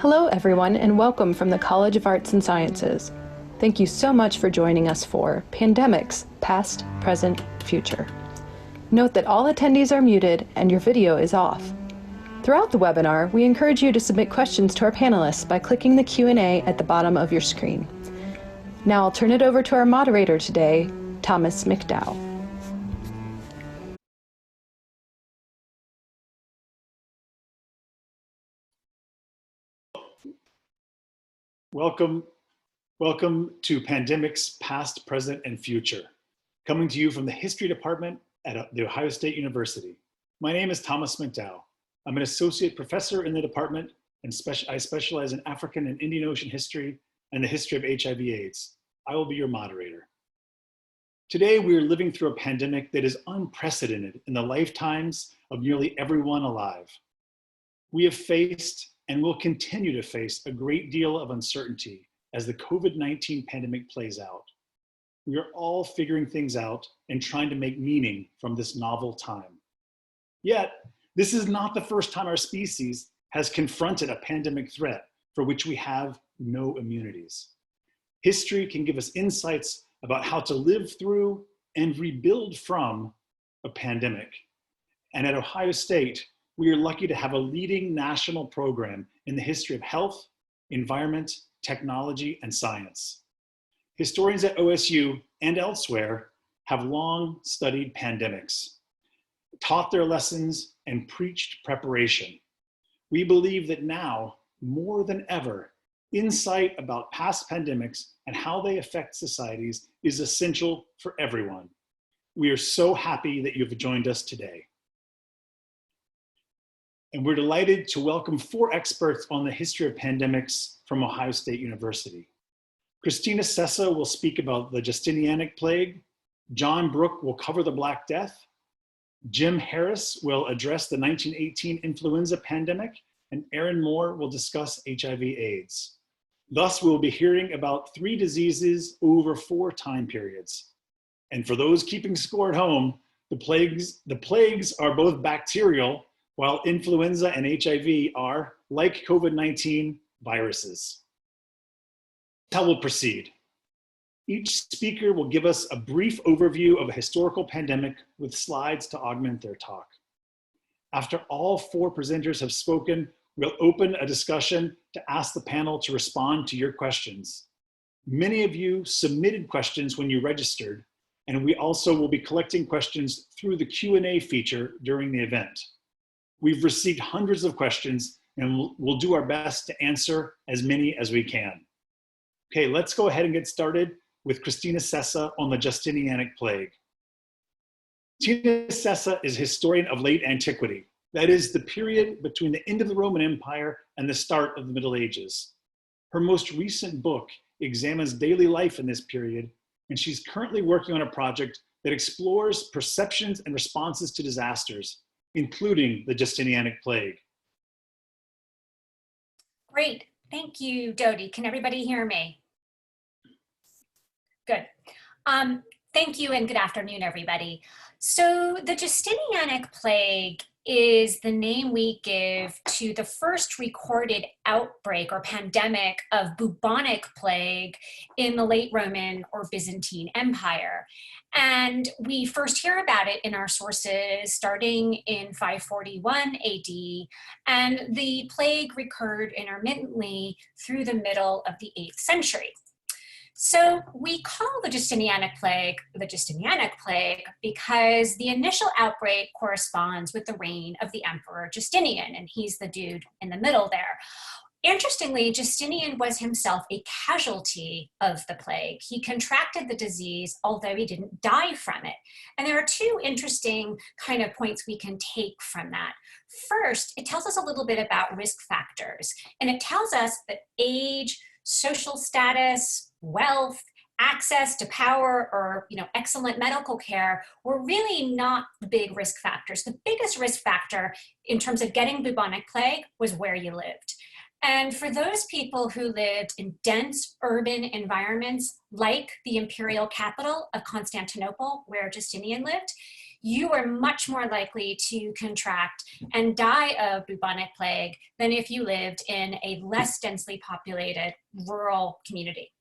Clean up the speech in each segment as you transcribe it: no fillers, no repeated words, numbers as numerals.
Hello everyone and welcome from the College of Arts and Sciences. Thank you so much for joining us for Pandemics, Past, Present, Future. Note that all attendees are muted and your video is off. Throughout the webinar, we encourage you to submit questions to our panelists by clicking the Q&A at the bottom of your screen. Now I'll turn it over to our moderator today, Thomas McDow. Welcome to Pandemics, Past, Present, and Future, coming to you from the History Department at The Ohio State University. My name is Thomas McDow. I'm an associate professor in the department, and I specialize in African and Indian Ocean history and the history of HIV/AIDS. I will be your moderator. Today, we are living through a pandemic that is unprecedented in the lifetimes of nearly everyone alive. We have faced and will continue to face a great deal of uncertainty as the COVID-19 pandemic plays out. We are all figuring things out and trying to make meaning from this novel time. Yet, this is not the first time our species has confronted a pandemic threat for which we have no immunities. History can give us insights about how to live through and rebuild from a pandemic. And at Ohio State, we are lucky to have a leading national program in the history of health, environment, technology, and science. Historians at OSU and elsewhere have long studied pandemics, taught their lessons, and preached preparation. We believe that now, more than ever, insight about past pandemics and how they affect societies is essential for everyone. We are so happy that you've joined us today. And we're delighted to welcome 4 experts on the history of pandemics from Ohio State University. Kristina Sessa will speak about the Justinianic plague. John Brooke will cover the Black Death. Jim Harris will address the 1918 influenza pandemic, and Erin will discuss HIV/AIDS. Thus, we'll be hearing about 3 diseases over 4 time periods. And for those keeping score at home, the plagues are both bacterial, while influenza and HIV are, like COVID-19, viruses. That's how we'll proceed. Each speaker will give us a brief overview of a historical pandemic with slides to augment their talk. After all 4 presenters have spoken, we'll open a discussion to ask the panel to respond to your questions. Many of you submitted questions when you registered, and we also will be collecting questions through the Q&A feature during the event. We've received hundreds of questions and we'll do our best to answer as many as we can. Okay, let's go ahead and get started with Kristina Sessa on the Justinianic plague. Kristina Sessa is a historian of late antiquity. That is the period between the end of the Roman Empire and the start of the Middle Ages. Her most recent book examines daily life in this period, and she's currently working on a project that explores perceptions and responses to disasters, including the Justinianic plague. Great, thank you, Dodie. Can everybody hear me? Good. Thank you and good afternoon, everybody. So the Justinianic plague is the name we give to the first recorded outbreak or pandemic of bubonic plague in the late Roman or Byzantine Empire. And we first hear about it in our sources starting in 541 AD, and the plague recurred intermittently through the middle of the 8th century. So we call the Justinianic plague because the initial outbreak corresponds with the reign of the Emperor Justinian, and he's the dude in the middle there. Interestingly, Justinian was himself a casualty of the plague. He contracted the disease, although he didn't die from it. And there are 2 interesting kind of points we can take from that. First, it tells us a little bit about risk factors, and it tells us that age, social status, wealth, access to power, or excellent medical care were really not the big risk factors. The biggest risk factor in terms of getting bubonic plague was where you lived. And for those people who lived in dense urban environments, like the imperial capital of Constantinople, where Justinian lived, you are much more likely to contract and die of bubonic plague than if you lived in a less densely populated rural community.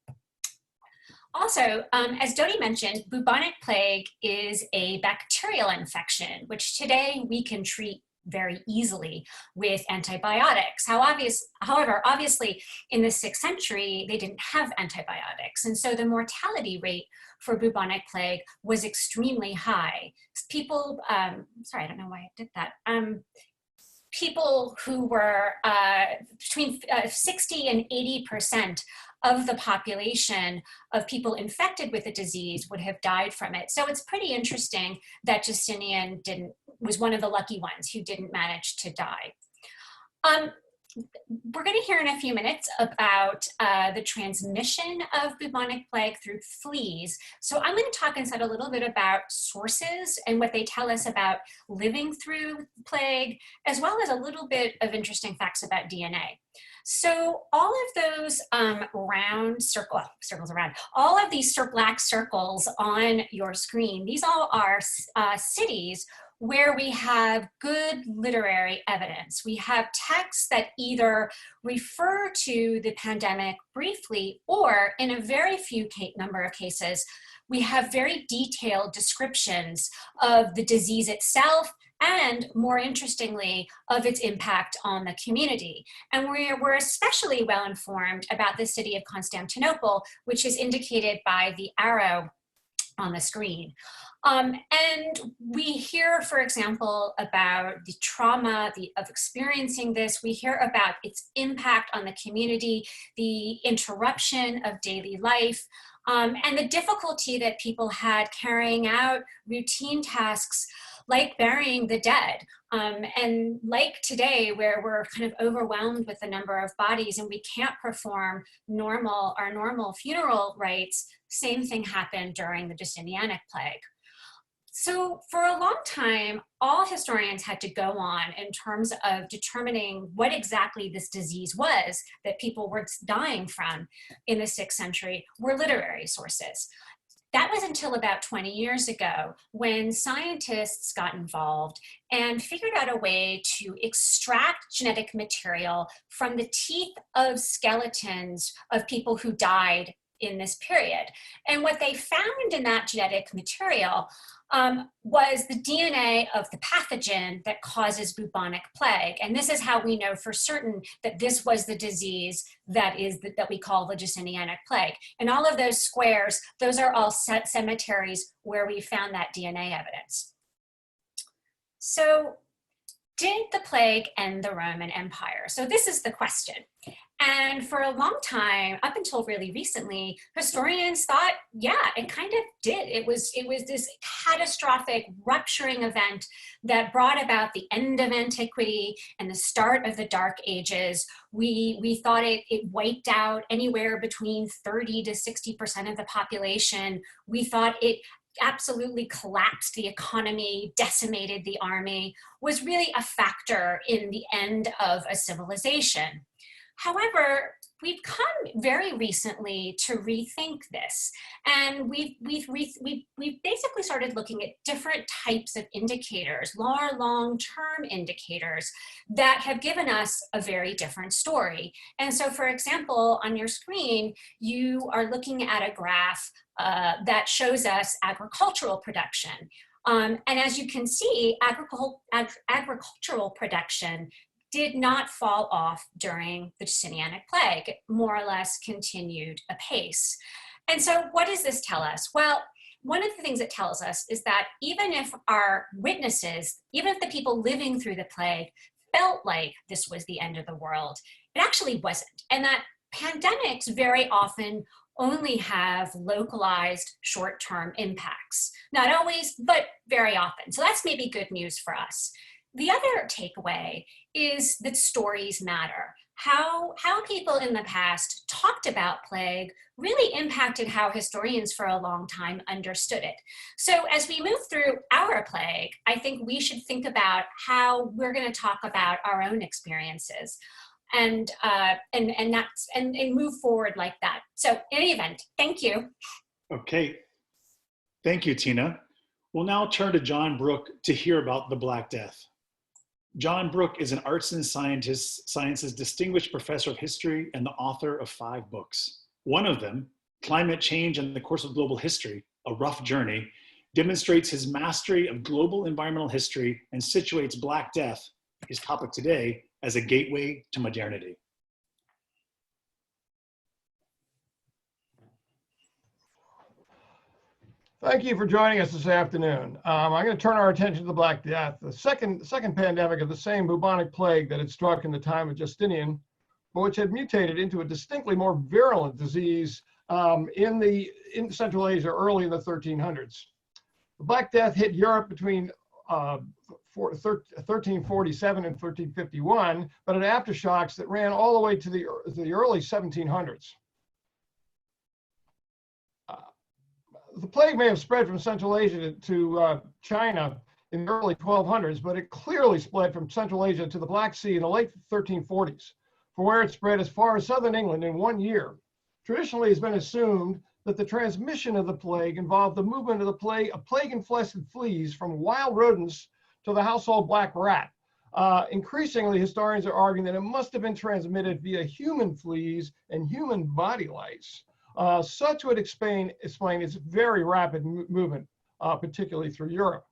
Also, as Dodie mentioned, bubonic plague is a bacterial infection, which today we can treat very easily with antibiotics. However, obviously in the 6th century, they didn't have antibiotics. And so the mortality rate for bubonic plague was extremely high. People, sorry, I don't know why I did that. People who were between 60 and 80% of the population of people infected with the disease would have died from it. So it's pretty interesting that Justinian was one of the lucky ones who didn't manage to die. We're going to hear in a few minutes about the transmission of bubonic plague through fleas. So I'm going to talk instead a little bit about sources and what they tell us about living through plague, as well as a little bit of interesting facts about DNA. So all of those circles around, all of these black circles on your screen, these all are cities where we have good literary evidence. We have texts that either refer to the pandemic briefly, or in a very few number of cases, we have very detailed descriptions of the disease itself and, more interestingly, of its impact on the community. And we're especially well informed about the city of Constantinople, which is indicated by the arrow on the screen. And we hear, for example, about the trauma of experiencing this. We hear about its impact on the community, the interruption of daily life, and the difficulty that people had carrying out routine tasks like burying the dead. And like today, where we're kind of overwhelmed with the number of bodies and we can't perform our normal funeral rites, same thing happened during the Justinianic plague. So for a long time, all historians had to go on in terms of determining what exactly this disease was that people were dying from in the 6th century were literary sources. That was until about 20 years ago when scientists got involved and figured out a way to extract genetic material from the teeth of skeletons of people who died in this period. And what they found in that genetic material was the DNA of the pathogen that causes bubonic plague. And this is how we know for certain that this was the disease that we call the Justinianic plague. And all of those squares, those are all cemeteries where we found that DNA evidence. So did the plague end the Roman Empire? So this is the question. And for a long time, up until really recently, historians thought, yeah, it kind of did. It was this catastrophic rupturing event that brought about the end of antiquity and the start of the Dark Ages. We thought it wiped out anywhere between 30 to 60% of the population. We thought it absolutely collapsed the economy, decimated the army, was really a factor in the end of a civilization. However, we've come very recently to rethink this, and we've basically started looking at different types of indicators, long-term indicators that have given us a very different story. And so, for example, on your screen, you are looking at a graph that shows us agricultural production. And as you can see, agricultural production did not fall off during the Justinianic plague. It more or less continued apace. And so what does this tell us? Well, one of the things it tells us is that even if our witnesses, even if the people living through the plague felt like this was the end of the world, it actually wasn't. And that pandemics very often only have localized short-term impacts. Not always, but very often. So that's maybe good news for us. The other takeaway is that stories matter. How people in the past talked about plague really impacted how historians for a long time understood it. So as we move through our plague, I think we should think about how we're going to talk about our own experiences. and move forward like that. So in any event, thank you. Okay, thank you, Tina. We'll now turn to John Brooke to hear about the Black Death. John Brooke is an arts and sciences distinguished professor of history and the author of 5 books. One of them, Climate Change and the Course of Global History, A Rough Journey, demonstrates his mastery of global environmental history and situates Black Death, his topic today, as a gateway to modernity. Thank you for joining us this afternoon. I'm going to turn our attention to the Black Death, the second pandemic of the same bubonic plague that had struck in the time of Justinian, but which had mutated into a distinctly more virulent disease in Central Asia early in the 1300s. The Black Death hit Europe between 1347 and 1351, but had aftershocks that ran all the way to the early 1700s. The plague may have spread from Central Asia to China in the early 1200s, but it clearly spread from Central Asia to the Black Sea in the late 1340s, from where it spread as far as southern England in 1 year. Traditionally, it's been assumed that the transmission of the plague involved the movement of plague-infested fleas from wild rodents to the household black rat. Increasingly, historians are arguing that it must have been transmitted via human fleas and human body lice. Such would explain its very rapid movement, particularly through Europe.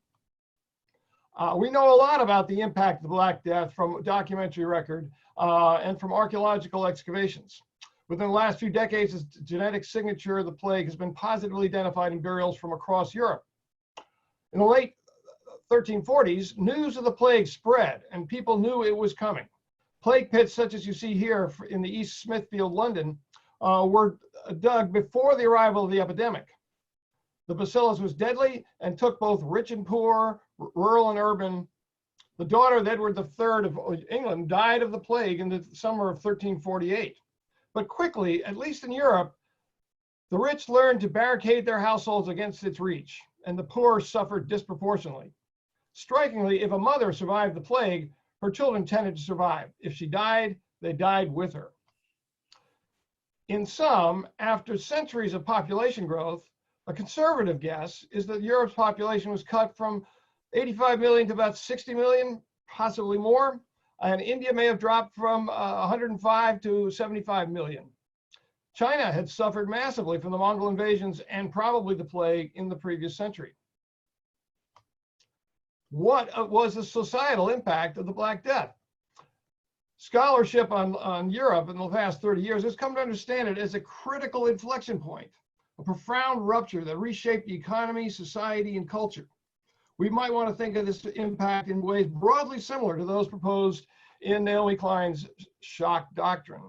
We know a lot about the impact of the Black Death from documentary record and from archaeological excavations. Within the last few decades, the genetic signature of the plague has been positively identified in burials from across Europe. In the late 1340s, news of the plague spread and people knew it was coming. Plague pits such as you see here in the East Smithfield, London, were dug before the arrival of the epidemic. The bacillus was deadly and took both rich and poor, rural and urban. The daughter of Edward III of England died of the plague in the summer of 1348. But quickly, at least in Europe, the rich learned to barricade their households against its reach, and the poor suffered disproportionately. Strikingly, if a mother survived the plague, her children tended to survive. If she died, they died with her. In sum, after centuries of population growth, a conservative guess is that Europe's population was cut from 85 million to about 60 million, possibly more, and India may have dropped from 105 to 75 million. China had suffered massively from the Mongol invasions and probably the plague in the previous century. What was the societal impact of the Black Death? Scholarship on Europe in the past 30 years has come to understand it as a critical inflection point, a profound rupture that reshaped the economy, society, and culture. We might want to think of this impact in ways broadly similar to those proposed in Naomi Klein's shock doctrine.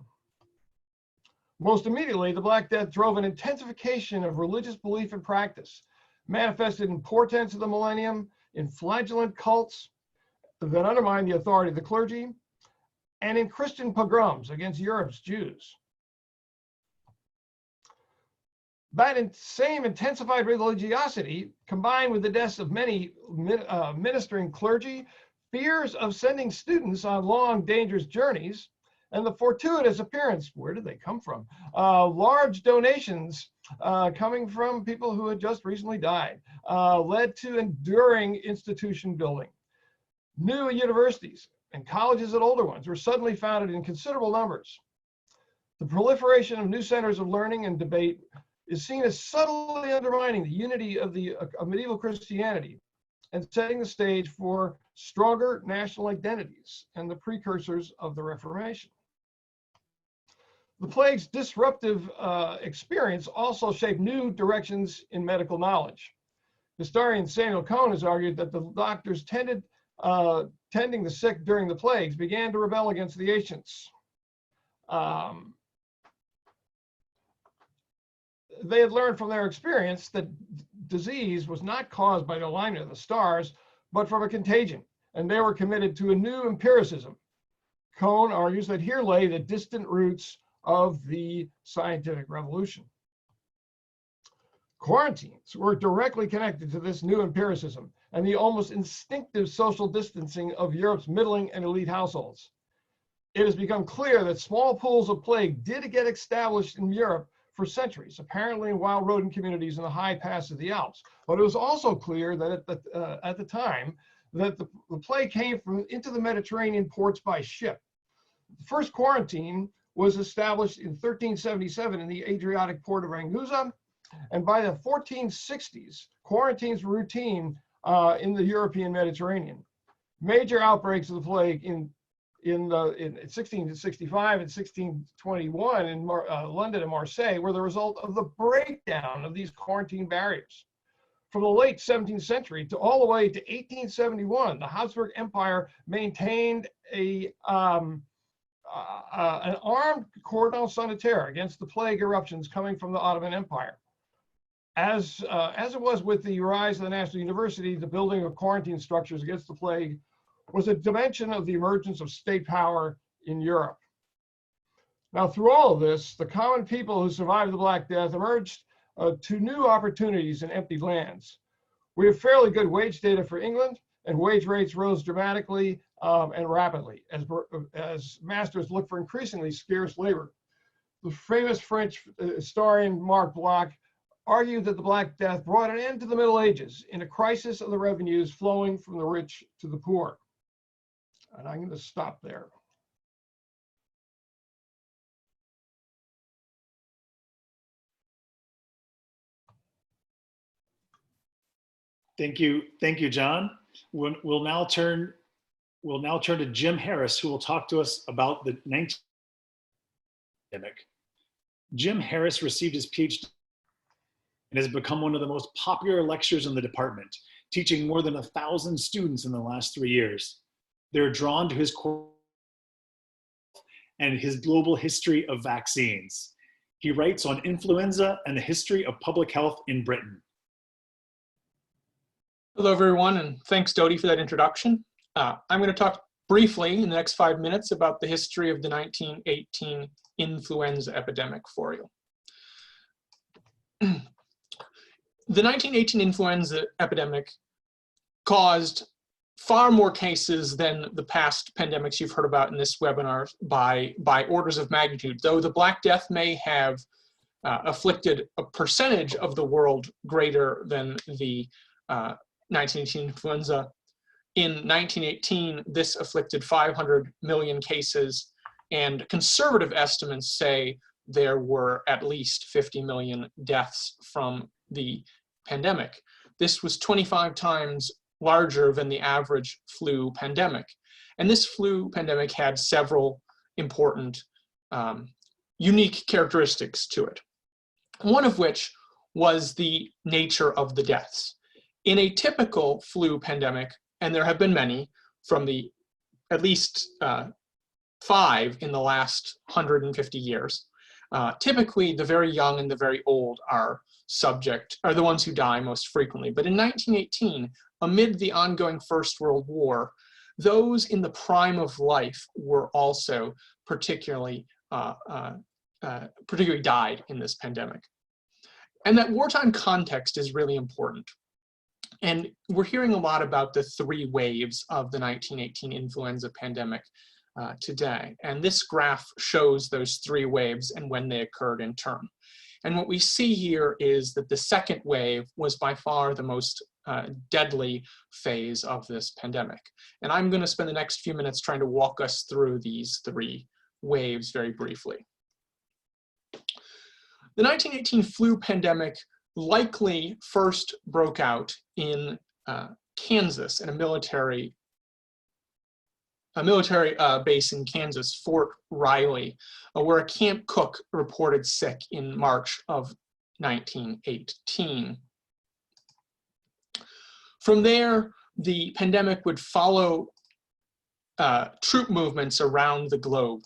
Most immediately, the Black Death drove an intensification of religious belief and practice, manifested in portents of the millennium, in flagellant cults that undermined the authority of the clergy, and in Christian pogroms against Europe's Jews. That same intensified religiosity, combined with the deaths of many ministering clergy, fears of sending students on long, dangerous journeys, and the fortuitous appearance, where did they come from? Large donations coming from people who had just recently died, led to enduring institution building. New universities and colleges and older ones were suddenly founded in considerable numbers. The proliferation of new centers of learning and debate is seen as subtly undermining the unity of medieval Christianity and setting the stage for stronger national identities and the precursors of the Reformation. The plague's disruptive experience also shaped new directions in medical knowledge. Historian Samuel Cohn has argued that the doctors tending the sick during the plagues began to rebel against the ancients. They had learned from their experience that disease was not caused by the alignment of the stars, but from a contagion, and they were committed to a new empiricism. Cohn argues that here lay the distant roots of the scientific revolution. Quarantines were directly connected to this new empiricism and the almost instinctive social distancing of Europe's middling and elite households. it has become clear that small pools of plague did get established in Europe for centuries, apparently in wild rodent communities in the high passes of the Alps. But it was also clear that at the time that the plague came into the Mediterranean ports by ship. The first quarantine was established in 1377 in the Adriatic port of Ragusa, and by the 1460s, quarantines were routine in the European Mediterranean. Major outbreaks of the plague in 1665 and 1621 in London and Marseille were the result of the breakdown of these quarantine barriers. From the late 17th century to all the way to 1871, the Habsburg Empire maintained an armed cordon sanitaire against the plague eruptions coming from the Ottoman Empire. As it was with the rise of the National University, the building of quarantine structures against the plague was a dimension of the emergence of state power in Europe. Now, through all of this, the common people who survived the Black Death emerged to new opportunities in empty lands. We have fairly good wage data for England, and wage rates rose dramatically and rapidly as masters looked for increasingly scarce labor. The famous French historian Marc Bloch argued that the Black Death brought an end to the Middle Ages in a crisis of the revenues flowing from the rich to the poor. And I'm going to stop there. Thank you, John. We'll now turn to Jim Harris, who will talk to us about the 19 pandemic. Jim Harris received his PhD and has become one of the most popular lecturers in the department, teaching more than 1,000 students in the last 3 years. They're drawn to his course and his global history of vaccines. He writes on influenza and the history of public health in Britain. Hello, everyone, and thanks, Dodie, for that introduction. I'm going to talk briefly in the next 5 minutes about the history of the 1918 influenza epidemic for you. The 1918 influenza epidemic caused far more cases than the past pandemics you've heard about in this webinar by orders of magnitude, though the Black Death may have afflicted a percentage of the world greater than the 1918 influenza. In 1918, this afflicted 500 million cases, and conservative estimates say there were at least 50 million deaths from the pandemic. This was 25 times larger than the average flu pandemic. And this flu pandemic had several important unique characteristics to it, one of which was the nature of the deaths. In a typical flu pandemic, and there have been many, from the at least 5 in the last 150 years, typically the very young and the very old are the ones who die most frequently. But in 1918, amid the ongoing First World War, those in the prime of life were also particularly died in this pandemic. And that wartime context is really important. And we're hearing a lot about the 3 waves of the 1918 influenza pandemic today. And this graph shows those 3 waves and when they occurred in turn. And what we see here is that the second wave was by far the most deadly phase of this pandemic. And I'm going to spend the next few minutes trying to walk us through these 3 waves very briefly. The 1918 flu pandemic likely first broke out in Kansas, in a military base in Kansas, Fort Riley, where a camp cook reported sick in March of 1918. From there, the pandemic would follow troop movements around the globe,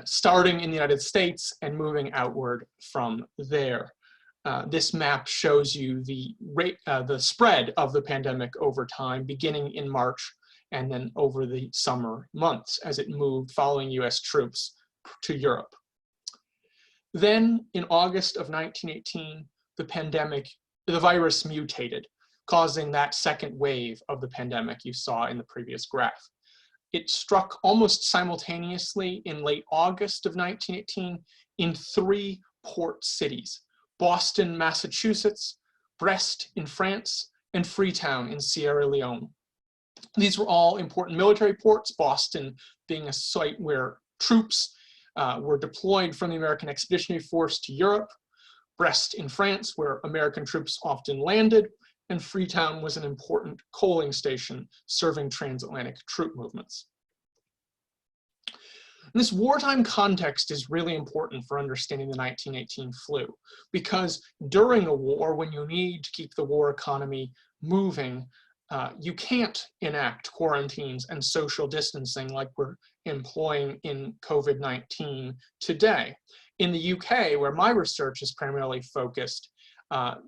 starting in the United States and moving outward from there. This map shows you the spread of the pandemic over time, beginning in March and then over the summer months as it moved following US troops to Europe. Then in August of 1918, the virus mutated, causing that second wave of the pandemic you saw in the previous graph. It struck almost simultaneously in late August of 1918 in 3 port cities: Boston, Massachusetts, Brest in France, and Freetown in Sierra Leone. These were all important military ports, Boston being a site where troops were deployed from the American Expeditionary Force to Europe, Brest in France, where American troops often landed, and Freetown was an important coaling station serving transatlantic troop movements. And this wartime context is really important for understanding the 1918 flu, because during a war, when you need to keep the war economy moving, you can't enact quarantines and social distancing like we're employing in COVID-19 today. In the UK, where my research is primarily focused,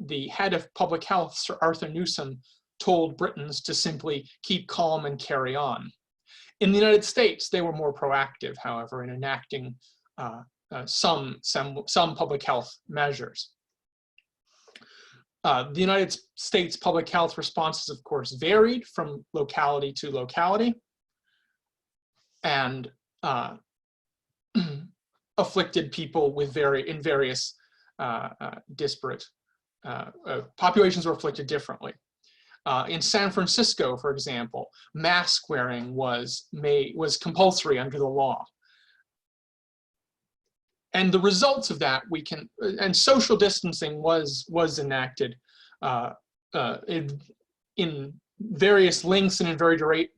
the head of public health, Sir Arthur Newsom, told Britons to simply keep calm and carry on. In the United States, they were more proactive, however, in enacting some public health measures. The United States public health responses, of course, varied from locality to locality, and afflicted people with various disparate populations were afflicted differently. In San Francisco, for example, mask wearing was compulsory under the law. And the results of that and social distancing was enacted in various lengths and in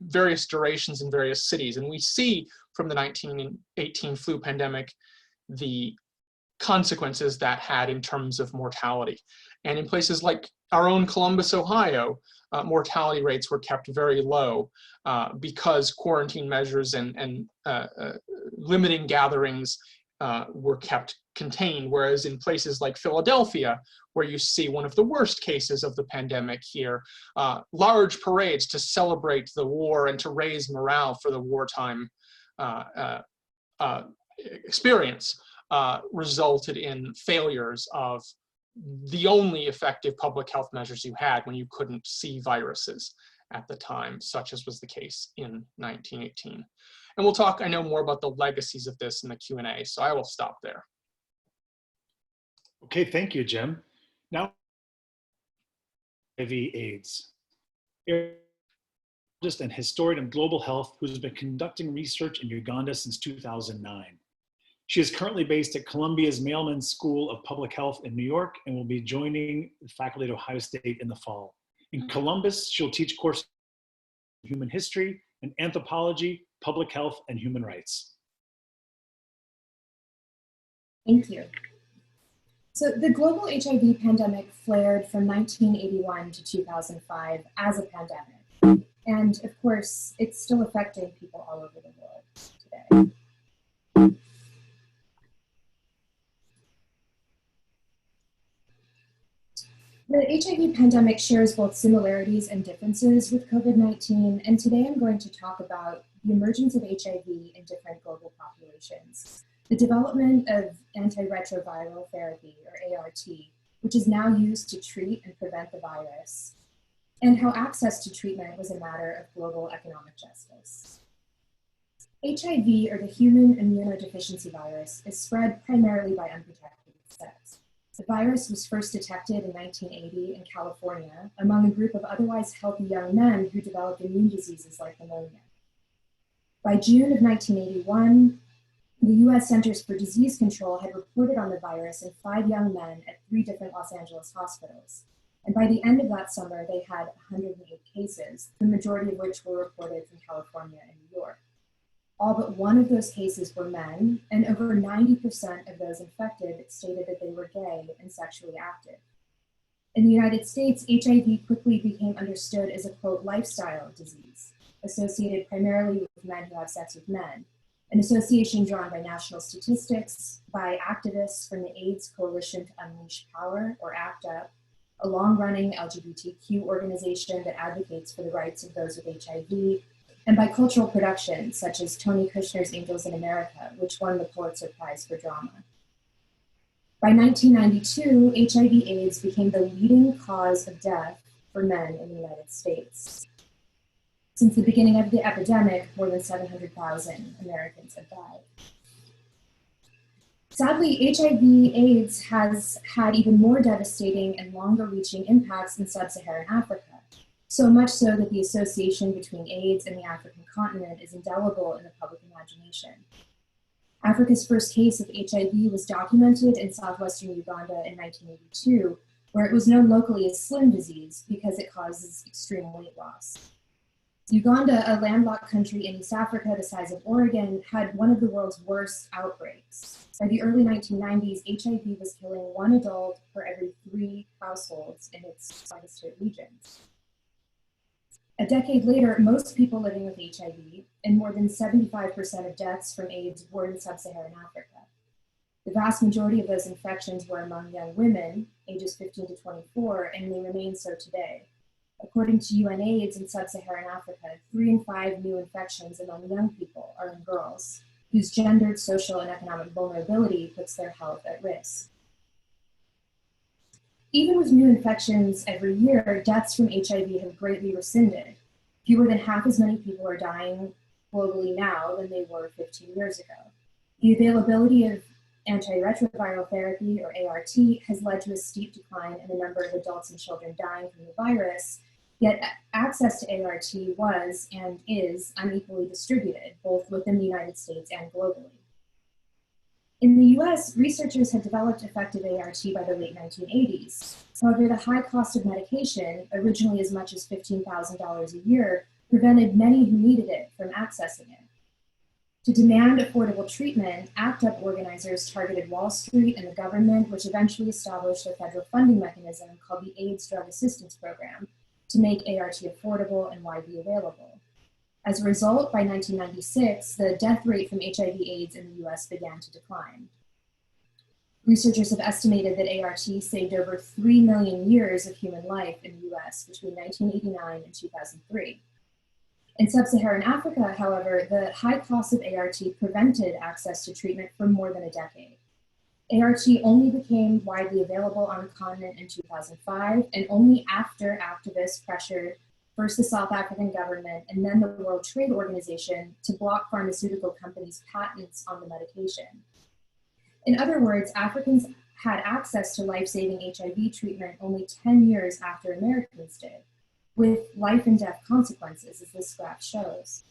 various durations in various cities. And we see from the 1918 flu pandemic the consequences that had in terms of mortality. And in places like our own Columbus, Ohio, mortality rates were kept very low because quarantine measures and limiting gatherings were kept contained, whereas in places like Philadelphia, where you see one of the worst cases of the pandemic here, large parades to celebrate the war and to raise morale for the wartime experience resulted in failures of the only effective public health measures you had when you couldn't see viruses at the time, such as was the case in 1918. And we'll talk, I know, more about the legacies of this in the Q&A, so I will stop there. Okay, thank you, Jim. Now, HIV/AIDS. Erin, and historian of global health, who's been conducting research in Uganda since 2009. She is currently based at Columbia's Mailman School of Public Health in New York and will be joining the faculty at Ohio State in the fall. In Columbus, she'll teach courses in human history and anthropology, public health, and human rights. Thank you. So the global HIV pandemic flared from 1981 to 2005 as a pandemic. And of course, it's still affecting people all over the world today. The HIV pandemic shares both similarities and differences with COVID-19, and today I'm going to talk about the emergence of HIV in different global populations, the development of antiretroviral therapy, or ART, which is now used to treat and prevent the virus, and how access to treatment was a matter of global economic justice. HIV, or the human immunodeficiency virus, is spread primarily by unprotected sex. The virus was first detected in 1980 in California among a group of otherwise healthy young men who developed immune diseases like pneumonia. By June of 1981, the US Centers for Disease Control had reported on the virus in 5 young men at 3 different Los Angeles hospitals. And by the end of that summer, they had 108 cases, the majority of which were reported from California and New York. All but 1 of those cases were men, and over 90% of those infected stated that they were gay and sexually active. In the United States, HIV quickly became understood as a, quote, lifestyle disease, associated primarily with men who have sex with men, an association drawn by national statistics, by activists from the AIDS Coalition to Unleash Power, or ACT UP, a long-running LGBTQ organization that advocates for the rights of those with HIV, and by cultural productions such as Tony Kushner's Angels in America, which won the Pulitzer Prize for Drama. By 1992, HIV/AIDS became the leading cause of death for men in the United States. Since the beginning of the epidemic, more than 700,000 Americans have died. Sadly, HIV/AIDS has had even more devastating and longer-reaching impacts in sub-Saharan Africa, so much so that the association between AIDS and the African continent is indelible in the public imagination. Africa's first case of HIV was documented in southwestern Uganda in 1982, where it was known locally as slim disease because it causes extreme weight loss. Uganda, a landlocked country in East Africa the size of Oregon, had one of the world's worst outbreaks. By the early 1990s, HIV was killing 1 adult for every 3 households in its hardest hit regions. A decade later, most people living with HIV, and more than 75% of deaths from AIDS, were in sub-Saharan Africa. The vast majority of those infections were among young women, ages 15 to 24, and they remain so today. According to UNAIDS in sub-Saharan Africa, 3 in 5 new infections among young people are in girls, whose gendered, social, and economic vulnerability puts their health at risk. Even with new infections every year, deaths from HIV have greatly rescinded. Fewer than half as many people are dying globally now than they were 15 years ago. The availability of antiretroviral therapy, or ART, has led to a steep decline in the number of adults and children dying from the virus, yet access to ART was and is unequally distributed, both within the United States and globally. In the US, researchers had developed effective ART by the late 1980s. However, the high cost of medication, originally as much as $15,000 a year, prevented many who needed it from accessing it. To demand affordable treatment, ACT UP organizers targeted Wall Street and the government, which eventually established a federal funding mechanism called the AIDS Drug Assistance Program to make ART affordable and widely available. As a result, by 1996, the death rate from HIV/AIDS in the US began to decline. Researchers have estimated that ART saved over 3 million years of human life in the US between 1989 and 2003. In sub-Saharan Africa, however, the high cost of ART prevented access to treatment for more than a decade. ART only became widely available on the continent in 2005, and only after activists pressured first the South African government and then the World Trade Organization to block pharmaceutical companies' patents on the medication. In other words, Africans had access to life-saving HIV treatment only 10 years after Americans did, with life and death consequences, as this graph shows.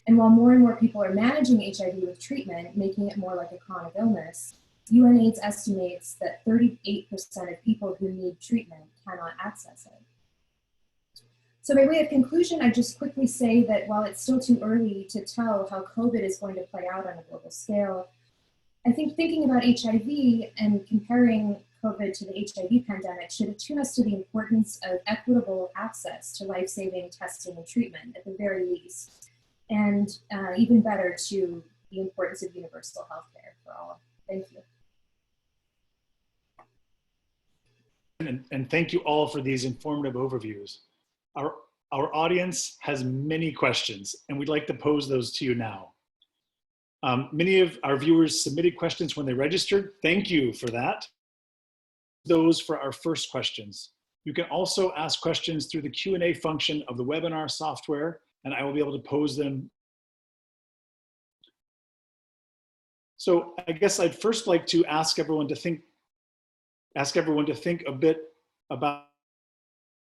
And while more and more people are managing HIV with treatment, making it more like a chronic illness, UNAIDS estimates that 38% of people who need treatment cannot access it. So by way of conclusion, I just quickly say that while it's still too early to tell how COVID is going to play out on a global scale, I think thinking about HIV and comparing COVID to the HIV pandemic should attune us to the importance of equitable access to life-saving testing and treatment at the very least, and even better to the importance of universal healthcare for all. Thank you. And thank you all for these informative overviews. Our audience has many questions, and we'd like to pose those to you now. Many of our viewers submitted questions when they registered. Thank you for that. Those for our first questions. You can also ask questions through the Q&A function of the webinar software, and I will be able to pose them. So I guess I'd first like to ask everyone to think a bit about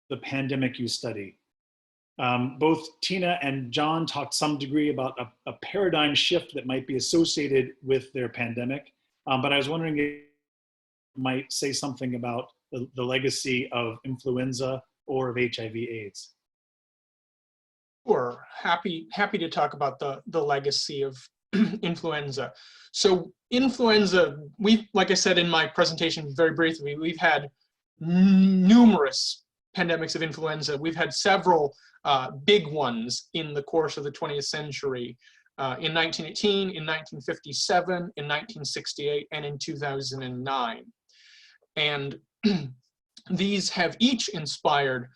the pandemic you study. Both Tina and John talked some degree about a paradigm shift that might be associated with their pandemic, but I was wondering if you might say something about the legacy of influenza or of HIV/AIDS. Sure, happy to talk about the legacy of influenza. So influenza, like I said in my presentation very briefly, we've had numerous pandemics of influenza. We've had several big ones in the course of the 20th century, in 1918, in 1957, in 1968, and in 2009. And these have each inspired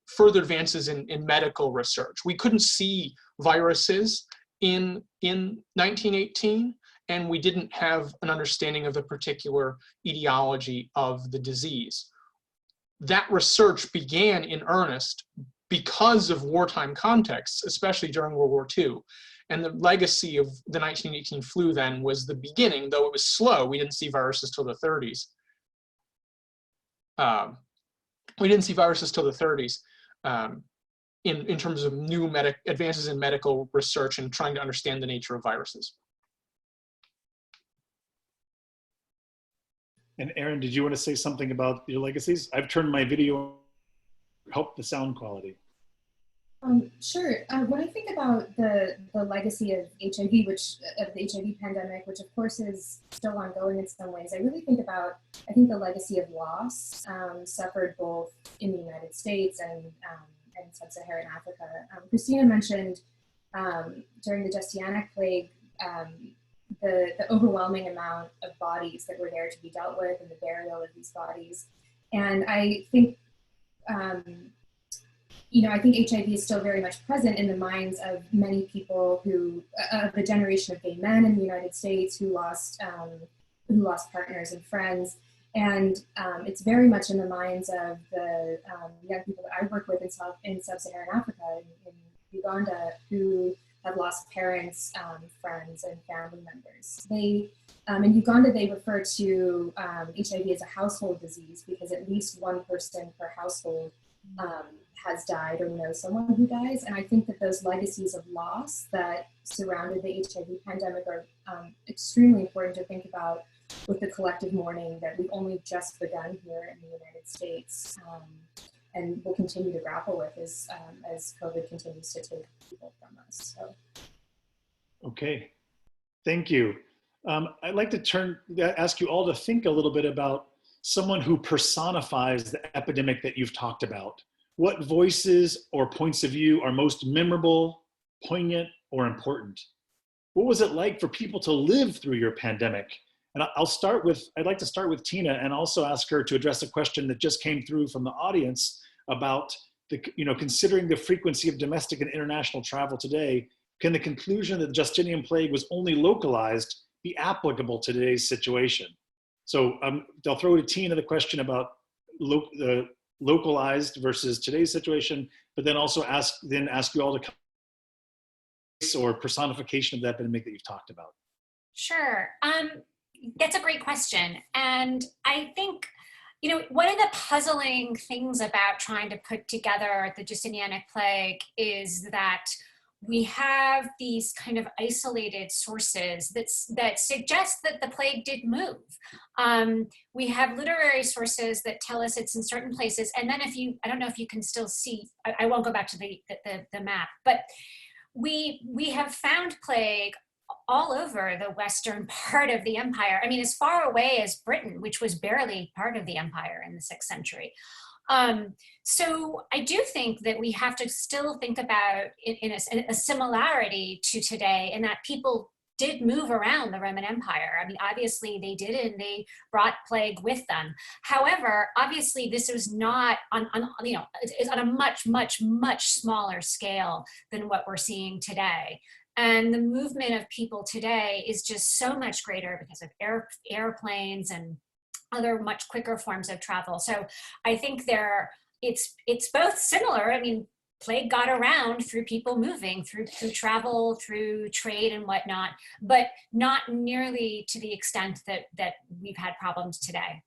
further advances in medical research. We couldn't see viruses in 1918, and we didn't have an understanding of the particular etiology of the disease. That research began in earnest because of wartime contexts, especially during World War II. And the legacy of the 1918 flu then was the beginning, though it was slow. We didn't see viruses till the 30s. In terms of new advances in medical research and trying to understand the nature of viruses. And Erin, did you want to say something about your legacies? I've turned my video, help the sound quality. Sure. When I think about the legacy of HIV, of the HIV pandemic, which of course is still ongoing in some ways, I really think about, the legacy of loss suffered both in the United States and sub-Saharan Africa. Kristina mentioned during the Justinianic plague, the overwhelming amount of bodies that were there to be dealt with and the burial of these bodies. And I think, I think HIV is still very much present in the minds of many people who, of the generation of gay men in the United States who lost partners and friends. And it's very much in the minds of the young people that I work with in sub-Saharan Africa, in Uganda, who have lost parents, friends, and family members. In Uganda, they refer to HIV as a household disease because at least one person per household has died or knows someone who dies. And I think that those legacies of loss that surrounded the HIV pandemic are extremely important to think about with the collective mourning that we've only just begun here in the United States and will continue to grapple with as COVID continues to take people from us. So. Okay, thank you. I'd like to ask you all to think a little bit about someone who personifies the epidemic that you've talked about. What voices or points of view are most memorable, poignant, or important? What was it like for people to live through your pandemic? And I'd like to start with Tina and also ask her to address a question that just came through from the audience about considering the frequency of domestic and international travel today, can the conclusion that the Justinian plague was only localized be applicable to today's situation? So I'll throw to Tina the question about the localized versus today's situation, but then also ask you all to comment or personification of the epidemic that you've talked about. Sure. That's a great question. And I think, one of the puzzling things about trying to put together the Justinianic plague is that we have these kind of isolated sources that suggest that the plague did move. We have literary sources that tell us it's in certain places. And then I don't know if you can still see, I won't go back to the map, but we have found plague all over the western part of the empire. I mean, as far away as Britain, which was barely part of the empire in the 6th century. So I do think that we have to still think about it in a similarity to today, in that people did move around the Roman Empire. I mean, obviously they did, and they brought plague with them. However, obviously this was not it's on a much, much, much smaller scale than what we're seeing today. And the movement of people today is just so much greater because of airplanes and other much quicker forms of travel. So I think it's both similar. I mean, plague got around through people moving, through travel, through trade and whatnot, but not nearly to the extent that we've had problems today.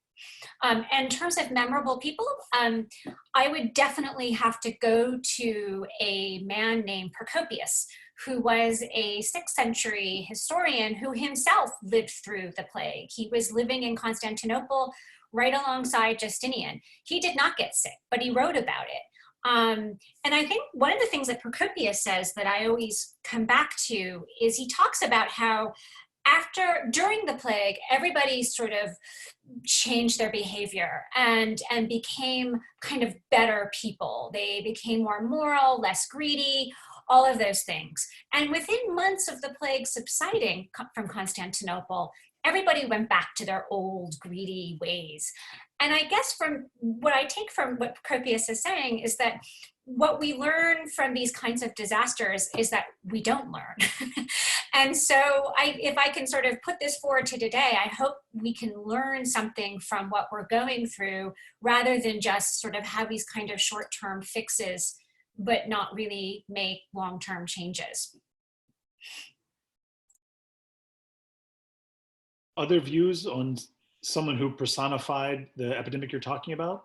And in terms of memorable people, I would definitely have to go to a man named Procopius, who was a 6th century historian who himself lived through the plague. He was living in Constantinople right alongside Justinian. He did not get sick, but he wrote about it. And I think one of the things that Procopius says that I always come back to is he talks about how during the plague, everybody sort of changed their behavior and became kind of better people. They became more moral, less greedy, all of those things. And within months of the plague subsiding from Constantinople, everybody went back to their old greedy ways. And I guess from what I take from what Procopius is saying is that what we learn from these kinds of disasters is that we don't learn. And so if I can sort of put this forward to today, I hope we can learn something from what we're going through rather than just sort of have these kind of short-term fixes but not really make long-term changes. Other views on someone who personified the epidemic you're talking about?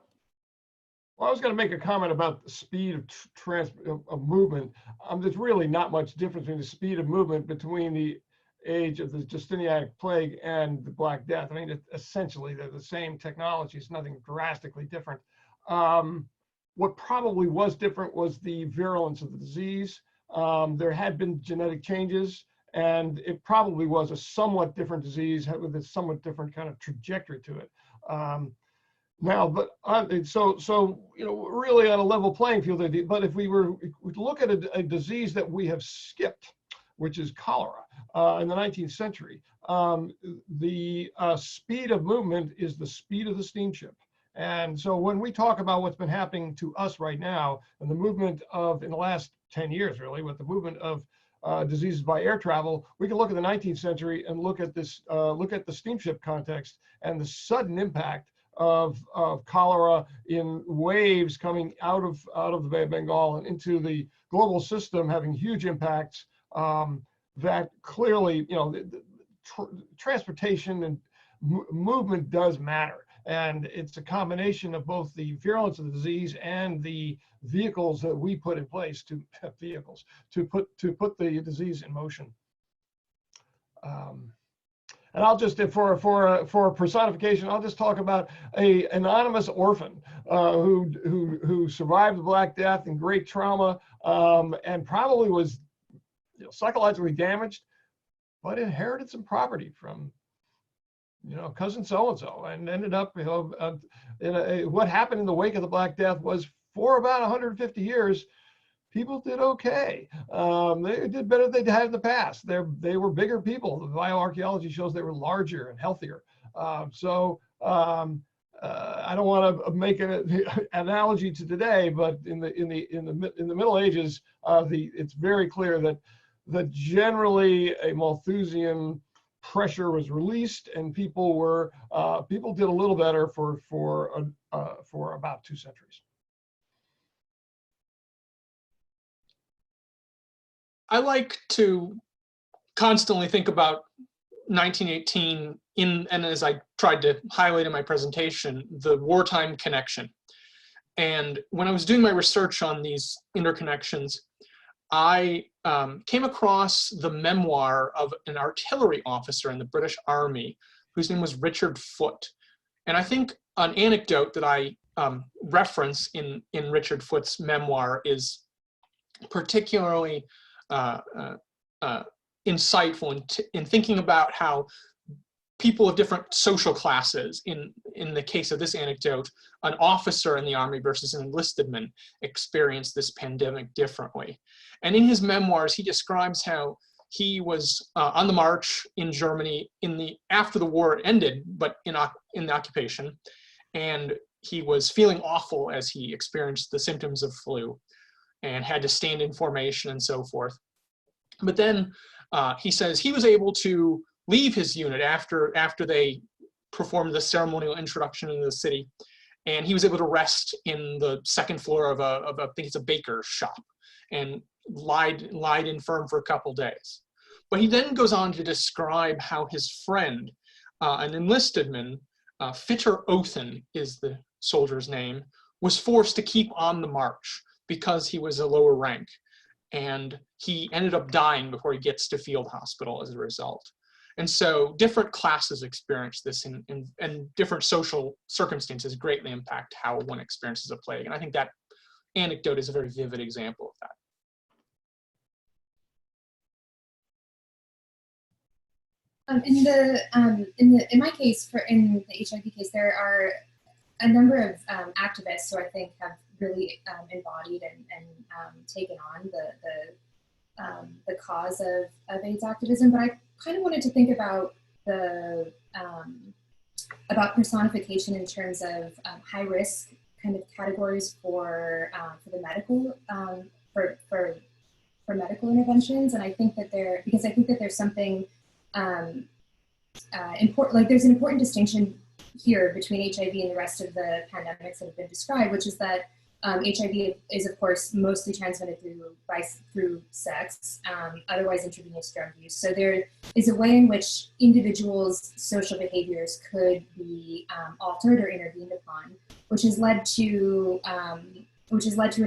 Well, I was going to make a comment about the speed of movement. There's really not much difference between the speed of movement between the age of the Justinianic plague and the Black Death. I mean, essentially, they're the same technologies, nothing drastically different. What probably was different was the virulence of the disease. There had been genetic changes, and it probably was a somewhat different disease with a somewhat different kind of trajectory to it. Now, but so you know, really on a level playing field. But if we look at a disease that we have skipped, which is cholera, in the 19th century, the speed of movement is the speed of the steamship. And so when we talk about what's been happening to us right now, and the movement of, in the last 10 years really, with the movement of diseases by air travel, we can look at the 19th century and look at this, look at the steamship context and the sudden impact of cholera in waves coming out of the Bay of Bengal and into the global system, having huge impacts. That clearly, you know, transportation and movement does matter. And it's a combination of both the virulence of the disease and the vehicles that we put in place to put the disease in motion. And I'll just, for personification, I'll just talk about an anonymous orphan who survived the Black Death in great trauma, and probably was, you know, psychologically damaged, but inherited some property from, you know, cousin so-and-so, and ended up, you know, what happened in the wake of the Black Death was, for about 150 years, people did okay. They did better than they had in the past. They were bigger people. The bioarchaeology shows they were larger and healthier. I don't want to make an analogy to today, but in the Middle Ages, it's very clear that generally a Malthusian pressure was released, and people did a little better for about 2 centuries. I like to constantly think about 1918 and as I tried to highlight in my presentation, the wartime connection. And when I was doing my research on these interconnections, I came across the memoir of an artillery officer in the British Army whose name was Richard Foote. And I think an anecdote that I reference in Richard Foote's memoir is particularly insightful in thinking about how people of different social classes, in the case of this anecdote, an officer in the Army versus an enlisted man, experience this pandemic differently. And in his memoirs, he describes how he was on the march in Germany after the war ended, but in the occupation, and he was feeling awful as he experienced the symptoms of flu and had to stand in formation and so forth. But then he says he was able to leave his unit after they performed the ceremonial introduction into the city, and he was able to rest in the second floor of I think it's a baker's shop, and lied infirm for a couple days. But he then goes on to describe how his friend, an enlisted man, Fitter Othen is the soldier's name, was forced to keep on the march because he was a lower rank, and he ended up dying before he gets to field hospital as a result. And so different classes experience this, and different social circumstances greatly impact how one experiences a plague. And I think that anecdote is a very vivid example of that. In my case, in the HIV case, there are a number of activists who I think have really embodied and taken on the cause of AIDS activism. But I kind of wanted to think about about personification in terms of high risk kind of categories for the medical for medical interventions. And I think that there's something important, like there's an important distinction here between HIV and the rest of the pandemics that have been described, which is that HIV is, of course, mostly transmitted through sex, otherwise intravenous drug use. So there is a way in which individuals' social behaviors could be altered or intervened upon, which has led to a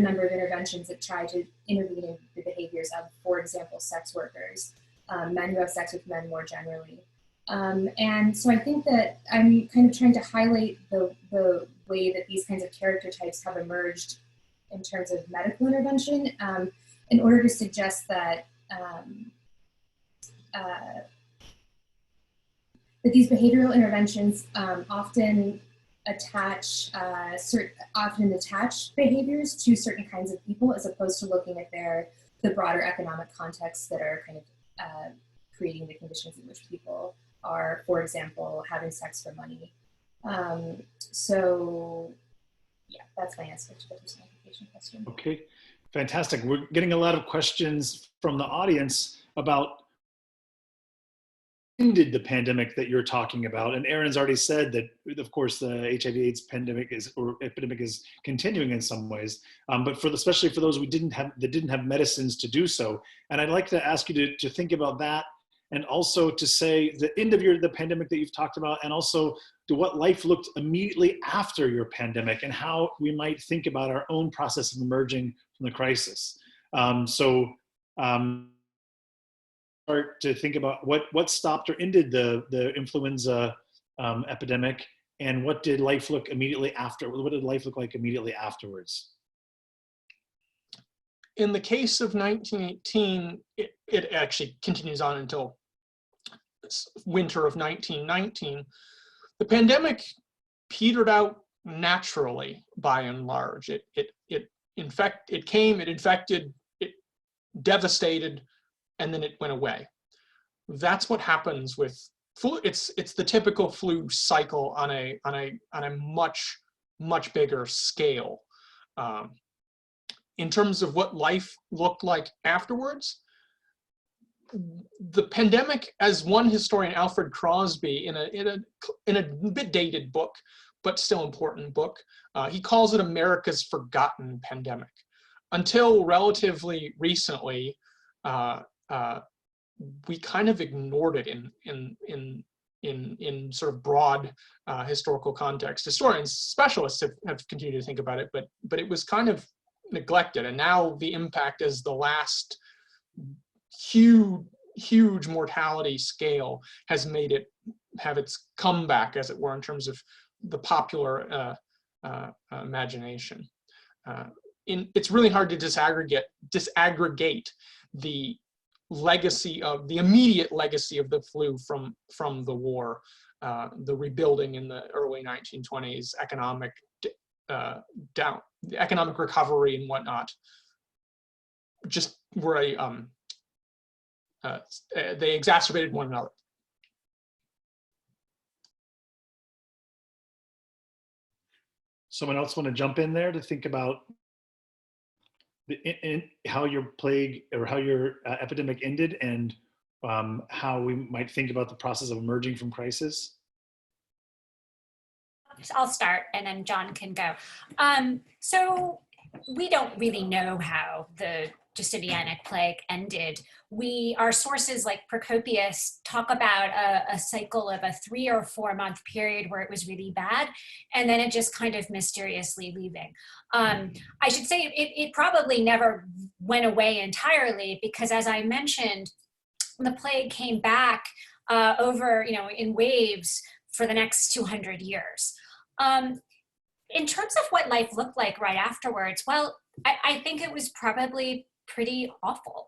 number of interventions that try to intervene in the behaviors of, for example, sex workers, men who have sex with men more generally. And so I think that I'm kind of trying to highlight the way that these kinds of character types have emerged in terms of medical intervention in order to suggest that that these behavioral interventions often attach behaviors to certain kinds of people, as opposed to looking at the broader economic contexts that are kind of creating the conditions in which people are, for example, having sex for money. So yeah, that's my answer to the personification question. Okay, fantastic. We're getting a lot of questions from the audience about ended the pandemic that you're talking about. And Erin's already said that, of course, the HIV/AIDS epidemic is continuing in some ways, but especially for those that didn't have medicines to do so. And I'd like to ask you to think about that, and also to say the end of the pandemic that you've talked about, and also to what life looked immediately after your pandemic, and how we might think about our own process of emerging from the crisis. Start to think about what stopped or ended the influenza epidemic, and what did life look immediately after? What did life look like immediately afterwards? In the case of 1918, it actually continues on until winter of 1919. The pandemic petered out naturally by and large. It infected, it devastated, and then it went away. That's what happens with flu. It's the typical flu cycle on a much bigger scale. In terms of what life looked like afterwards, the pandemic, as one historian, Alfred Crosby, in a bit dated book, but still important book, he calls it America's forgotten pandemic. Until relatively recently, we kind of ignored it in sort of broad historical context. Historians, specialists have continued to think about it, but it was kind of neglected. And now the impact as the last huge mortality scale has made it have its comeback, as it were, in terms of the popular imagination. It's really hard to disaggregate the immediate legacy of the flu from the war, the rebuilding in the early 1920s, economic recovery and whatnot, just were they exacerbated one another. Someone else want to jump in there to think about how your plague or how your epidemic ended, and how we might think about the process of emerging from crisis? I'll start, and then John can go. So we don't really know how the Justinianic plague ended. Our sources like Procopius talk about a cycle of a 3 or 4 month period where it was really bad, and then it just kind of mysteriously leaving. I should say it probably never went away entirely, because as I mentioned, the plague came back in waves for the next 200 years. In terms of what life looked like right afterwards, well, I think it was probably pretty awful.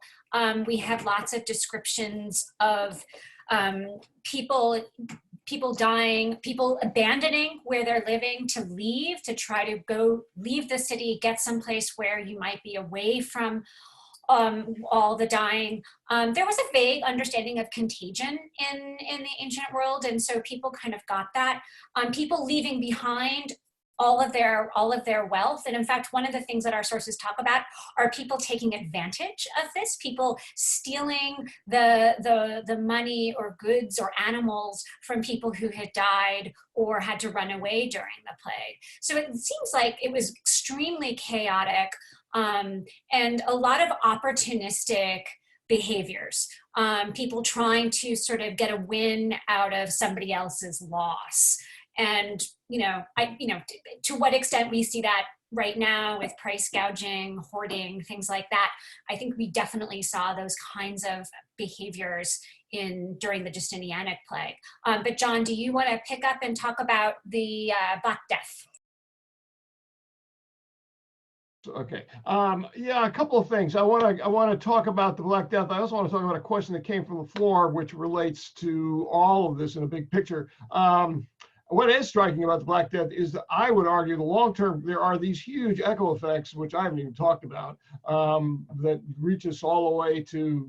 We have lots of descriptions of people dying, people abandoning where they're living to try to go leave the city, get someplace where you might be away from all the dying. There was a vague understanding of contagion in the ancient world, and so people kind of got that. People leaving behind all of their wealth. And in fact, one of the things that our sources talk about are people taking advantage of this, people stealing the money or goods or animals from people who had died or had to run away during the plague. So it seems like it was extremely chaotic, and a lot of opportunistic behaviors, people trying to sort of get a win out of somebody else's loss. And, to what extent we see that right now with price gouging, hoarding, things like that, I think we definitely saw those kinds of behaviors during the Justinianic plague. But John, do you want to pick up and talk about the Black Death? Okay. Yeah, a couple of things. I want to talk about the Black Death. I also want to talk about a question that came from the floor, which relates to all of this in a big picture. What is striking about the Black Death is that I would argue the long term, there are these huge echo effects, which I haven't even talked about, that reach us all the way to,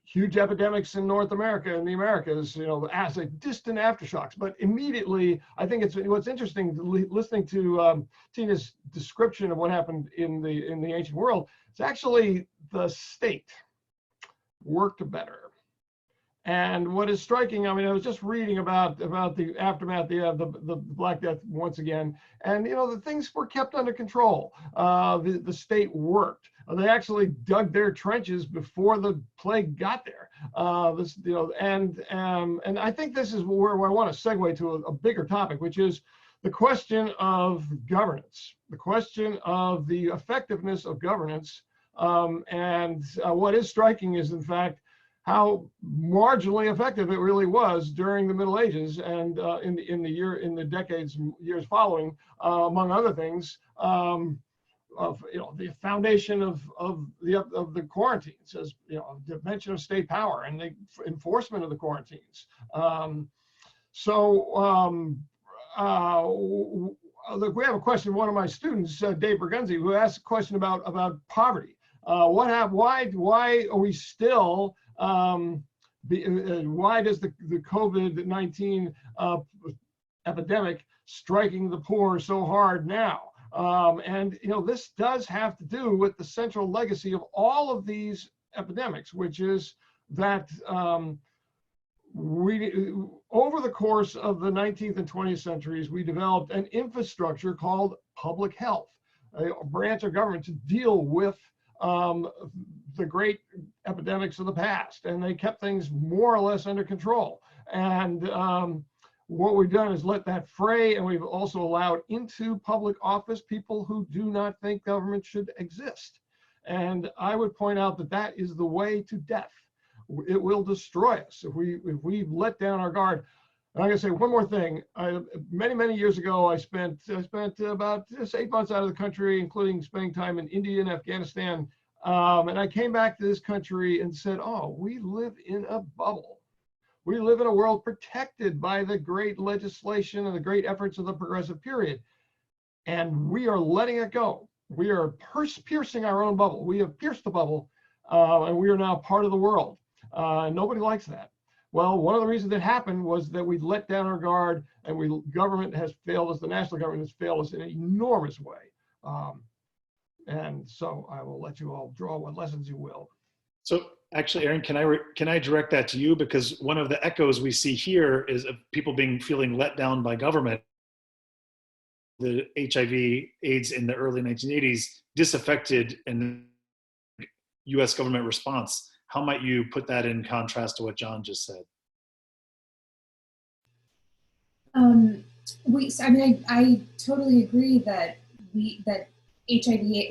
huge epidemics in North America and the Americas, as a distant aftershocks. But immediately, I think what's interesting listening to Tina's description of what happened in the ancient world. It's actually the state worked better. And what is striking, I was just reading about the aftermath, the Black Death once again, and the things were kept under control. The state worked. They actually dug their trenches before the plague got there. And I think this is where I want to segue to a bigger topic, which is the question of governance, the question of the effectiveness of governance. And what is striking is, in fact, how marginally effective it really was during the Middle Ages and in the years following, among other things, of the foundation of the quarantines, as the invention of state power and the enforcement of the quarantines. Look, we have a question. One of my students, Dave Bergunzi, who asked a question about poverty. Why are we still? Why does the COVID-19 epidemic striking the poor so hard now? And this does have to do with the central legacy of all of these epidemics, which is that over the course of the 19th and 20th centuries, we developed an infrastructure called public health, a branch of government to deal with the great epidemics of the past, and they kept things more or less under control. And what we've done is let that fray, and we've also allowed into public office people who do not think government should exist. And I would point out that that is the way to death. It will destroy us if we let down our guard. And I'm going to say one more thing. Many years ago, I spent about 8 months out of the country, including spending time in India and Afghanistan. And I came back to this country and said, oh, we live in a bubble. We live in a world protected by the great legislation and the great efforts of the progressive period. And we are letting it go. We are piercing our own bubble. We have pierced the bubble, and we are now part of the world. Nobody likes that. Well, one of the reasons that happened was that we let down our guard, and government has failed us. The national government has failed us in an enormous way. And so I will let you all draw what lessons you will. So actually, Erin, can I direct that to you? Because one of the echoes we see here is of people feeling let down by government. The HIV/AIDS in the early 1980s disaffected in the U.S. government response. How might you put that in contrast to what John just said? I totally agree that HIV,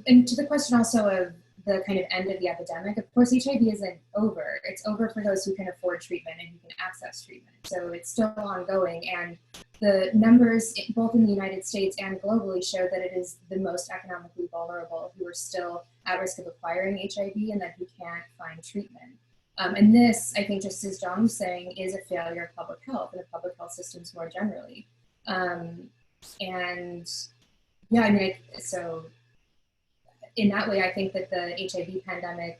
and to the question also of the kind of end of the epidemic, of course, HIV isn't over. It's over for those who can afford treatment and who can access treatment. So it's still ongoing. And the numbers, both in the United States and globally, show that it is the most economically vulnerable who are still at risk of acquiring HIV and then who can't find treatment. And this, I think, just as John was saying, is a failure of public health and of public health systems more generally. So in that way, I think that the HIV pandemic,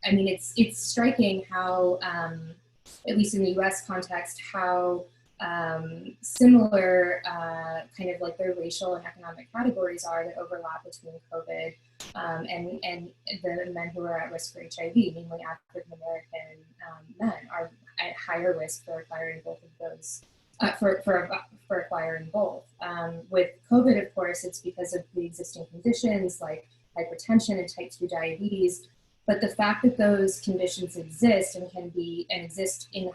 it's striking how, at least in the US context, how similar kind of like their racial and economic categories are that overlap between COVID and the men who are at risk for HIV, namely African American men, are at higher risk for acquiring both of those. For acquiring both. With COVID, of course, it's because of pre-existing conditions like hypertension and type 2 diabetes. But the fact that those conditions exist and exist in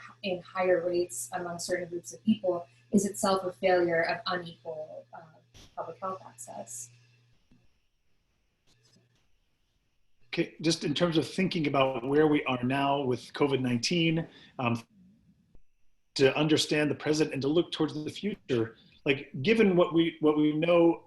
higher rates among certain groups of people is itself a failure of unequal public health access. Okay, just in terms of thinking about where we are now with COVID-19, to understand the present and to look towards the future, like given what we know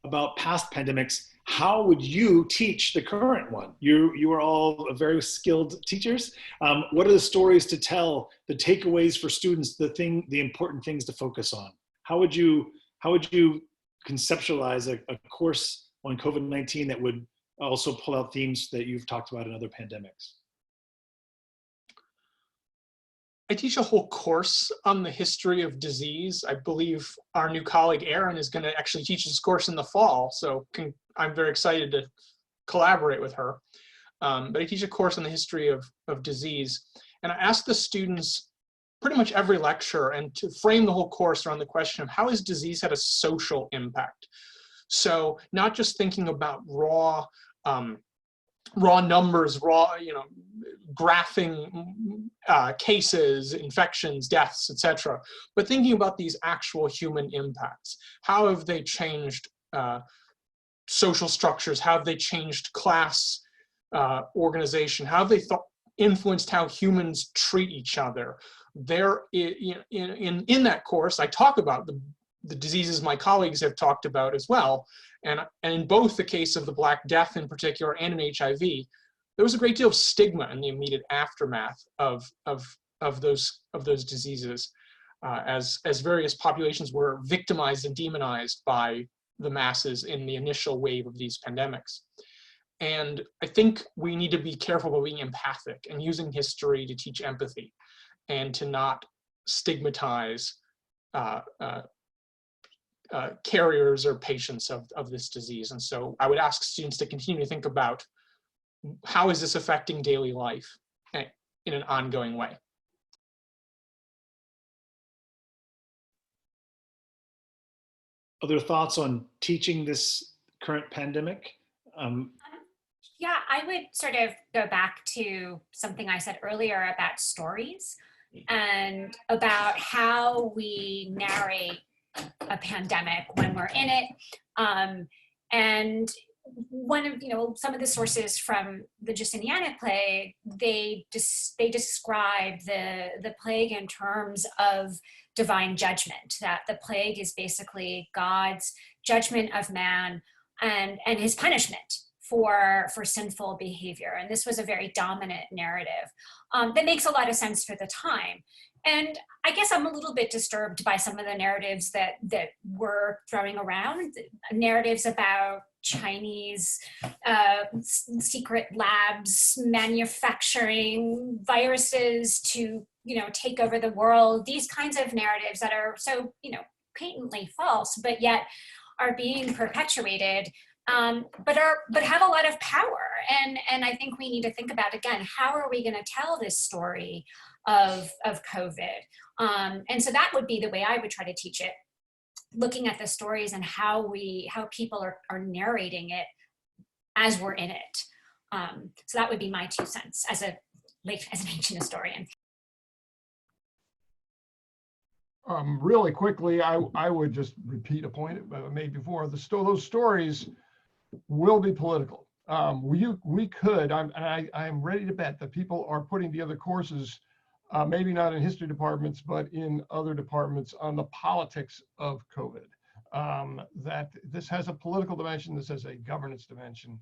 about past pandemics, how would you teach the current one? You are all very skilled teachers. What are the stories to tell, the takeaways for students, the important things to focus on? How would you conceptualize a course on COVID-19 that would also pull out themes that you've talked about in other pandemics? I teach a whole course on the history of disease. I believe our new colleague Erin is going to actually teach this course in the fall, so I'm very excited to collaborate with her. But I teach a course on the history of disease, and I ask the students pretty much every lecture and to frame the whole course around the question of how has disease had a social impact. So not just thinking about raw numbers, graphing cases, infections, deaths, etc., but thinking about these actual human impacts. How have they changed social structures? How have they changed class organization? How have they influenced how humans treat each other? There, in that course, I talk about the diseases my colleagues have talked about as well. And in both the case of the Black Death in particular and in HIV, there was a great deal of stigma in the immediate aftermath of those diseases, as various populations were victimized and demonized by the masses in the initial wave of these pandemics. And I think we need to be careful about being empathic and using history to teach empathy and to not stigmatize carriers or patients of this disease. And so I would ask students to continue to think about how is this affecting daily life in an ongoing way. Other thoughts on teaching this current pandemic? Yeah, I would sort of go back to something I said earlier about stories and about how we narrate a pandemic when we're in it. And one of, some of the sources from the Justinianic plague, they describe the plague in terms of divine judgment, that the plague is basically God's judgment of man and his punishment for sinful behavior. And this was a very dominant narrative that makes a lot of sense for the time. And I guess I'm a little bit disturbed by some of the narratives that we're throwing around, narratives about Chinese secret labs manufacturing viruses to, take over the world, these kinds of narratives that are so, patently false, but yet are being perpetuated, but have a lot of power. And I think we need to think about, again, how are we going to tell this story of COVID? And so that would be the way I would try to teach it, looking at the stories and how people are narrating it as we're in it. So that would be my 2 cents as an ancient historian. Really quickly, I would just repeat a point I made before. Those stories will be political. We could, I'm ready to bet that people are putting together courses, maybe not in history departments, but in other departments on the politics of COVID. That this has a political dimension, this has a governance dimension.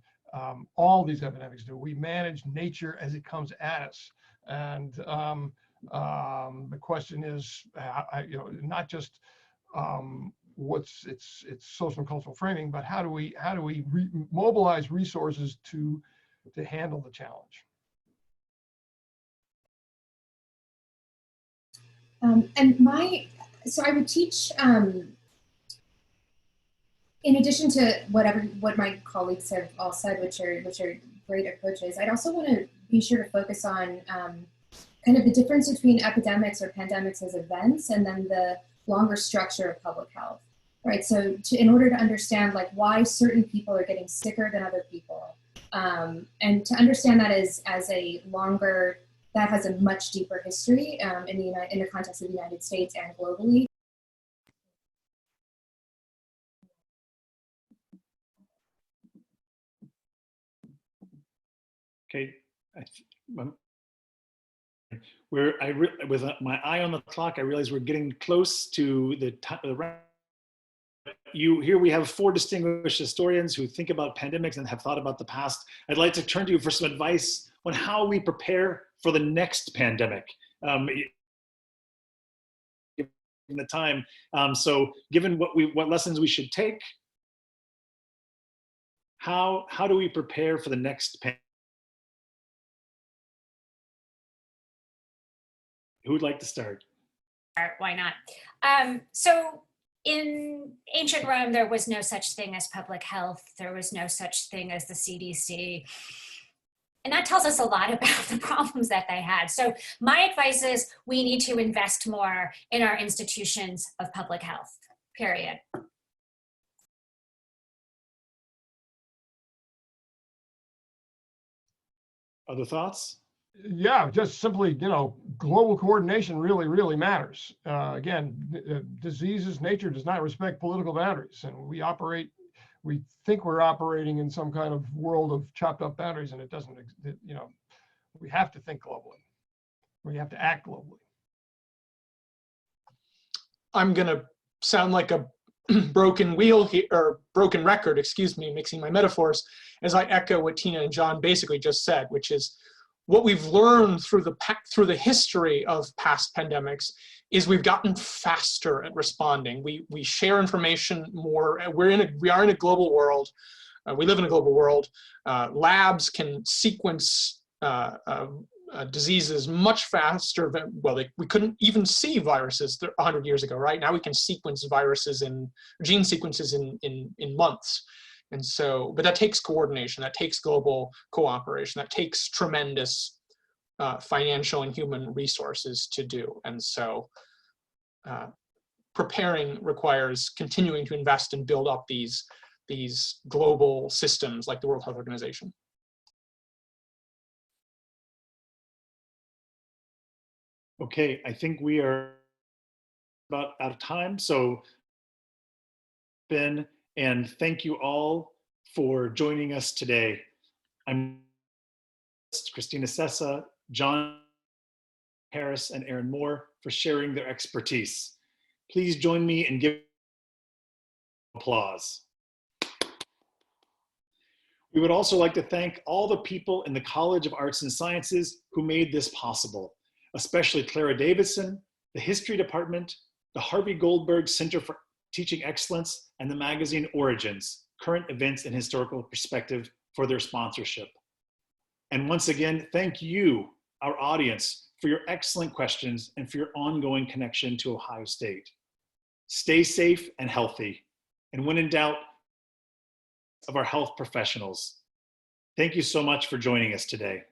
All these epidemics do. We manage nature as it comes at us. And the question is, not just what's its social and cultural framing, but how do we mobilize resources to handle the challenge? And my So I would teach, in addition to what my colleagues have all said, which are great approaches, I'd also want to be sure to focus on kind of the difference between epidemics or pandemics as events and then the longer structure of public health, right? So in order to understand like why certain people are getting sicker than other people, and to understand that as a longer, that has a much deeper history in the context of the United States and globally. Okay, with my eye on the clock, I realize we're getting close to the here we have 4 distinguished historians who think about pandemics and have thought about the past. I'd like to turn to you for some advice on how we prepare for the next pandemic. Given the time, so given what lessons we should take, how do we prepare for the next pandemic? Who would like to start? Why not? So in ancient Rome, there was no such thing as public health. There was no such thing as the CDC. And that tells us a lot about the problems that they had. So my advice is we need to invest more in our institutions of public health, period. Other thoughts? Yeah, just simply, global coordination really matters. Again, diseases, nature does not respect political boundaries, and we think we're operating in some kind of world of chopped up boundaries, and it doesn't, we have to think globally. We have to act globally. I'm gonna sound like a broken wheel here, or broken record, excuse me, mixing my metaphors, as I echo what Tina and John basically just said, which is, what we've learned through the history of past pandemics is we've gotten faster at responding. We share information more. We are in a global world. We live in a global world. Labs can sequence diseases much faster than, well, we couldn't even see viruses 100 years ago, right? Now we can sequence viruses gene sequences in months. And so, but that takes coordination, that takes global cooperation, that takes tremendous financial and human resources to do. And so preparing requires continuing to invest and build up these global systems like the World Health Organization. Okay, I think we are about out of time. So Ben, and thank you all for joining us today. I'm Kristina Sessa, John Harris, and Erin Moore for sharing their expertise. Please join me in giving applause. We would also like to thank all the people in the College of Arts and Sciences who made this possible, especially Clara Davidson, the History Department, the Harvey Goldberg Center for Teaching Excellence, and the magazine Origins, Current Events in Historical Perspective, for their sponsorship. And once again, thank you, our audience, for your excellent questions and for your ongoing connection to Ohio State. Stay safe and healthy, and when in doubt, of our health professionals. Thank you so much for joining us today.